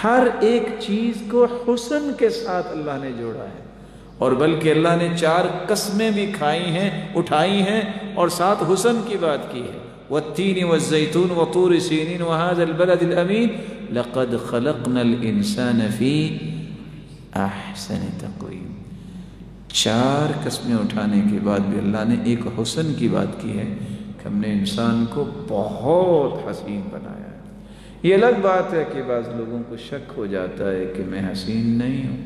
ہر ایک چیز کو حسن کے ساتھ اللہ نے جوڑا ہے، اور بلکہ اللہ نے 4 قسمیں بھی کھائی ہیں، اٹھائی ہیں، اور ساتھ حسن کی بات کی ہے۔ والتین والزیتون وطور سینین وهذا البلد الامین لقد خلقنا الانسان فی احسن تقویم۔ 4 قسمیں اٹھانے کے بعد بھی اللہ نے ایک حسن کی بات کی ہے کہ ہم نے انسان کو بہت حسین بنایا ہے۔ یہ الگ بات ہے کہ بعض لوگوں کو شک ہو جاتا ہے کہ میں حسین نہیں ہوں،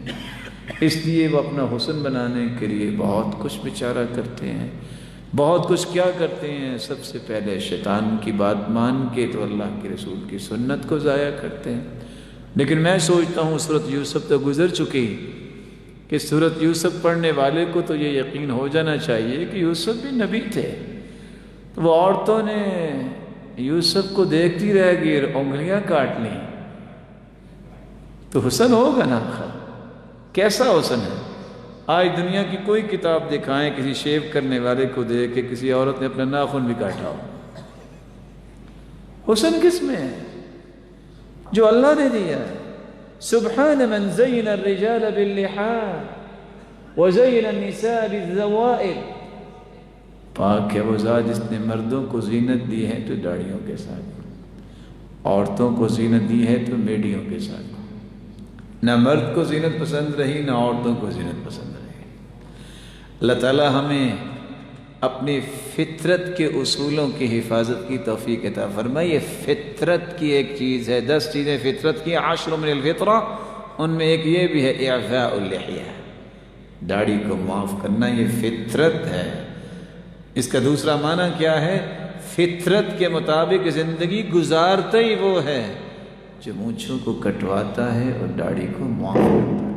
اس لیے وہ اپنا حسن بنانے کے لیے بہت کچھ بیچارہ کرتے ہیں، بہت کچھ کیا کرتے ہیں۔ سب سے پہلے شیطان کی بات مان کے تو اللہ کے رسول کی سنت کو ضائع کرتے ہیں۔ لیکن میں سوچتا ہوں سورۃ یوسف تو گزر چکی کہ سورۃ یوسف پڑھنے والے کو تو یہ یقین ہو جانا چاہیے کہ یوسف بھی نبی تھے۔ تو وہ عورتوں نے یوسف کو دیکھتی رہ گئی اور انگلیاں کاٹ لیں، تو حسن ہوگا نا؟ کیسا حسن ہے؟ آج دنیا کی کوئی کتاب دکھائیں کسی شیو کرنے والے کو دیکھ کے کسی عورت نے اپنا ناخن بھی کاٹا ہو۔ حسن کس میں ہے؟ جو اللہ نے دیا ہے۔ سبحان من زین الرجال باللحا وزین النساء بالذوائل، پاک ہے وہ ذات جس نے مردوں کو زینت دی ہے تو داڑھیوں کے ساتھ، عورتوں کو زینت دی ہے تو میڈیوں کے ساتھ۔ نہ مرد کو زینت پسند رہی نہ عورتوں کو زینت پسند رہی۔ اللہ تعالیٰ ہمیں اپنی فطرت کے اصولوں کی حفاظت کی توفیق عطا فرمائے۔ یہ فطرت کی ایک چیز ہے، 10 چیزیں فطرت کی، 10 من الفطرہ، ان میں ایک یہ بھی ہے اعفاء اللحیہ، داڑھی کو معاف کرنا، یہ فطرت ہے۔ اس کا دوسرا معنی کیا ہے؟ فطرت کے مطابق زندگی گزارتا ہی وہ ہے جو مونچھوں کو کٹواتا ہے اور داڑھی کو معاف کرتا ہے۔